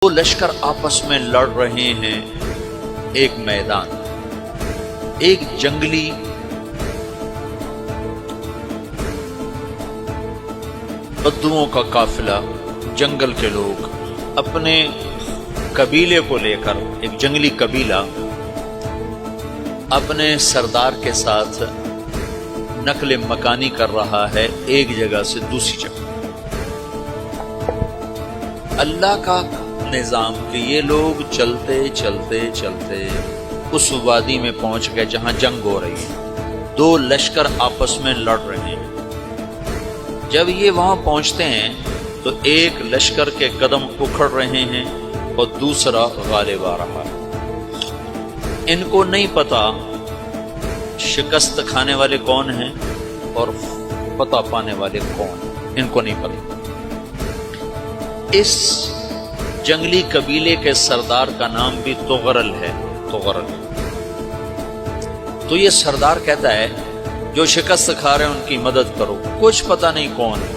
دو لشکر آپس میں لڑ رہے ہیں ایک میدان، ایک جنگلی بدوؤں کا قافلہ، جنگل کے لوگ اپنے قبیلے کو لے کر، ایک جنگلی قبیلہ اپنے سردار کے ساتھ نقل مکانی کر رہا ہے ایک جگہ سے دوسری جگہ۔ اللہ کا نظام کہ یہ لوگ چلتے چلتے چلتے اس وادی میں پہنچ گئے جہاں جنگ ہو رہی ہے، دو لشکر آپس میں لڑ رہے ہیں۔ جب یہ وہاں پہنچتے ہیں تو ایک لشکر کے قدم اکھڑ رہے ہیں اور دوسرا غالب آ رہا ہے۔ ان کو نہیں پتا شکست کھانے والے کون ہیں اور فتح پانے والے کون ہیں، ان کو نہیں پتا۔ اس جنگلی قبیلے کے سردار کا نام بھی تغرل ہے، تغرل۔ تو یہ سردار کہتا ہے جو شکست کھا رہے ہیں ان کی مدد کرو، کچھ پتہ نہیں کون ہے،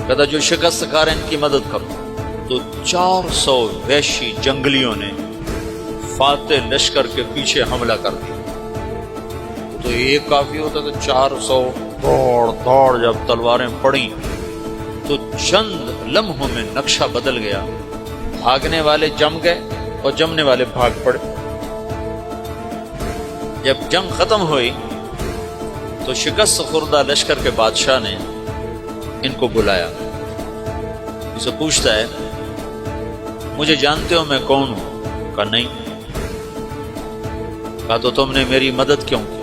کہتا جو شکست کھا رہے ہیں ان کی مدد کرو۔ تو 400 وحشی جنگلیوں نے فاتح لشکر کے پیچھے حملہ کر دیا۔ تو ایک کافی ہوتا تو 400 دوڑ دوڑ جب تلواریں پڑیں تو چند لمحوں میں نقشہ بدل گیا، بھاگنے والے جم گئے اور جمنے والے بھاگ پڑے۔ جب جنگ ختم ہوئی تو شکست خوردہ لشکر کے بادشاہ نے ان کو بلایا، اسے پوچھتا ہے مجھے جانتے ہو میں کون ہوں؟ کہا نہیں۔ کہا تو تم نے میری مدد کیوں کی؟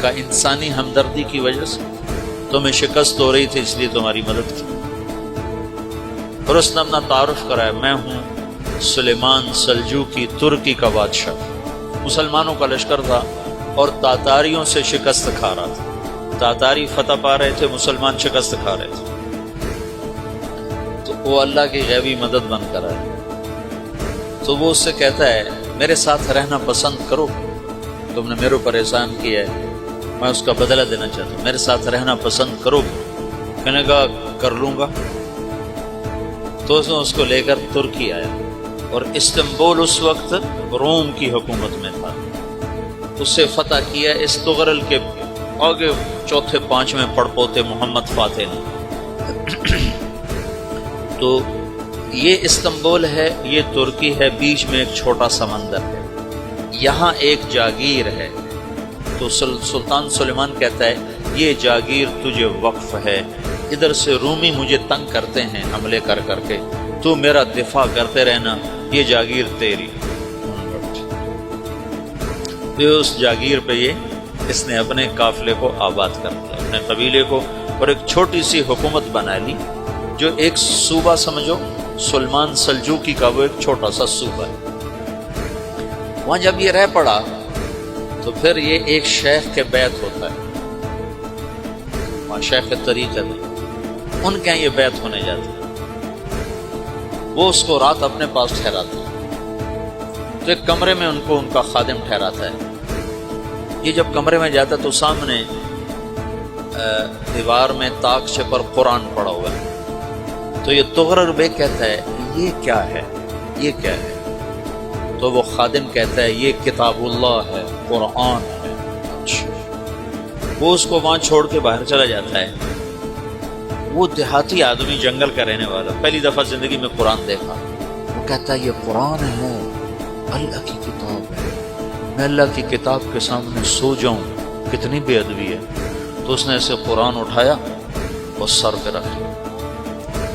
کہا انسانی ہمدردی کی وجہ سے، تمہیں شکست ہو رہی تھی اس لیے تمہاری مدد کی۔ اور اس نے اپنا تعارف کرایا، میں ہوں سلیمان سلجوقی، ترکی کا بادشاہ۔ مسلمانوں کا لشکر تھا اور تاتاریوں سے شکست کھا رہا تھا، تاتاری فتح پا رہے تھے، مسلمان شکست کھا رہے تھے۔ تو وہ اللہ کی غیبی مدد بن کر آئے۔ تو وہ اس سے کہتا ہے میرے ساتھ رہنا پسند کرو، تم نے میرے اوپر احسان کیا ہے، میں اس کا بدلہ دینا چاہتا ہوں، میرے ساتھ رہنا پسند کرو گے؟ کہنے کا کر لوں گا۔ تو اس کو لے کر ترکی آیا اور استنبول اس وقت روم کی حکومت میں تھا، اسے فتح کیا اس تغرل کے آگے چوتھے پانچویں پڑپوتے محمد فاتح نے۔ تو یہ استنبول ہے، یہ ترکی ہے، بیچ میں ایک چھوٹا سمندر ہے، یہاں ایک جاگیر ہے۔ تو سلطان سلیمان کہتا ہے یہ جاگیر تجھے وقف ہے، ادھر سے رومی مجھے تنگ کرتے ہیں حملے کر کر کے، تو میرا دفاع کرتے رہنا، یہ جاگیر تیری۔ تو اس جاگیر پہ اس نے اپنے قافلے کو آباد کر دیا، اپنے قبیلے کو، اور ایک چھوٹی سی حکومت بنا لی، جو ایک صوبہ سمجھو سلیمان سلجوقی کا، وہ ایک چھوٹا سا صوبہ ہے۔ وہاں جب یہ رہ پڑا تو پھر یہ ایک شیخ کے بیعت ہوتا ہے، وہاں شیخ طریقہ ہے، ان کے یہ بیعت ہونے جاتے ہیں۔ وہ اس کو رات اپنے پاس ٹھہراتا ہے، تو ایک کمرے میں ان کو ان کا خادم ٹھہراتا ہے۔ یہ جب کمرے میں جاتا ہے تو سامنے دیوار میں تاکچے پر قرآن پڑا ہوا ہے۔ تو یہ تغرل بیگ کہتا ہے یہ کیا ہے، یہ کیا ہے؟ تو وہ خادم کہتا ہے یہ کتاب اللہ ہے، قرآن ہے۔ وہ اس کو وہاں چھوڑ کے باہر چلا جاتا ہے۔ وہ دیہاتی آدمی، جنگل کا رہنے والا، پہلی دفعہ زندگی میں قرآن دیکھا، وہ کہتا ہے یہ قرآن ہے، اللہ کی کتاب ہے، میں اللہ کی کتاب کے سامنے سو جاؤں، کتنی بے ادبی ہے۔ تو اس نے اسے قرآن اٹھایا اور سر پہ رکھ لیا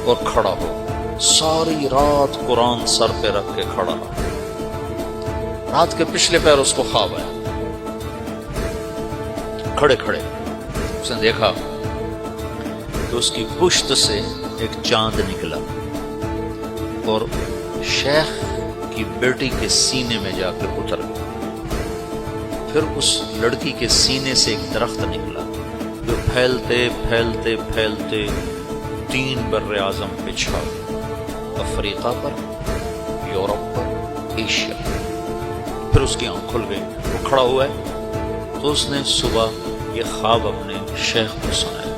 اور کھڑا ہو، ساری رات قرآن سر پہ رکھ کے کھڑا رہا۔ رات کے پچھلے پہر اس کو خواب آیا، کھڑے کھڑے اس نے دیکھا تو اس کی پشت سے ایک چاند نکلا اور شیخ کی بیٹی کے سینے میں جا کے اتر گیا۔ پھر اس لڑکی کے سینے سے ایک درخت نکلا جو پھیلتے پھیلتے پھیلتے 3 بر اعظم پہ چھا گیا، افریقہ پر، یورپ پر، ایشیا پر۔ پھر اس کی آنکھ کھل گئی، وہ کھڑا ہوا ہے۔ تو اس نے صبح یہ خواب اپنے شیخ کو سنایا،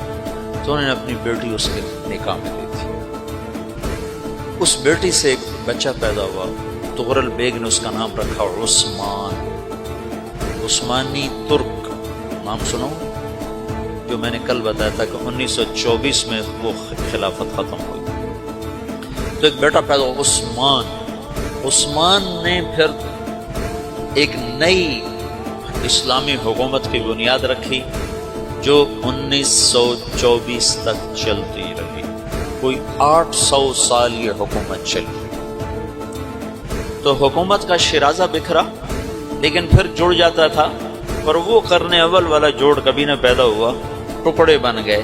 تو انہوں نے اپنی بیٹی اس کے نکاح میں دی تھی۔ اس بیٹی سے ایک بچہ پیدا ہوا، تغرل بیگ نے اس کا نام رکھا عثمان، عثمانی ترک نام سنو، جو میں نے کل بتایا تھا کہ 1924 میں وہ خلافت ختم ہوئی۔ تو ایک بیٹا پیدا ہوا عثمان، عثمان نے پھر ایک نئی اسلامی حکومت کی بنیاد رکھی جو 1924 تک چلتی رہی، کوئی 800 سال یہ حکومت چلی۔ تو حکومت کا شیرازہ بکھرا لیکن پھر جڑ جاتا تھا، پر وہ قرن اول والا جوڑ کبھی نہ پیدا ہوا، ٹکڑے بن گئے۔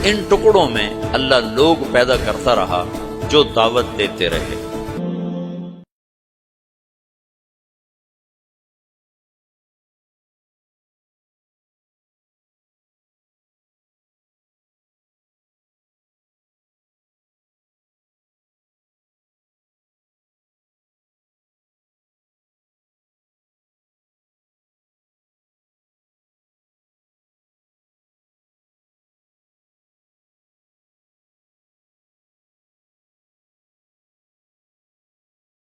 ان ٹکڑوں میں اللہ لوگ پیدا کرتا رہا جو دعوت دیتے رہے۔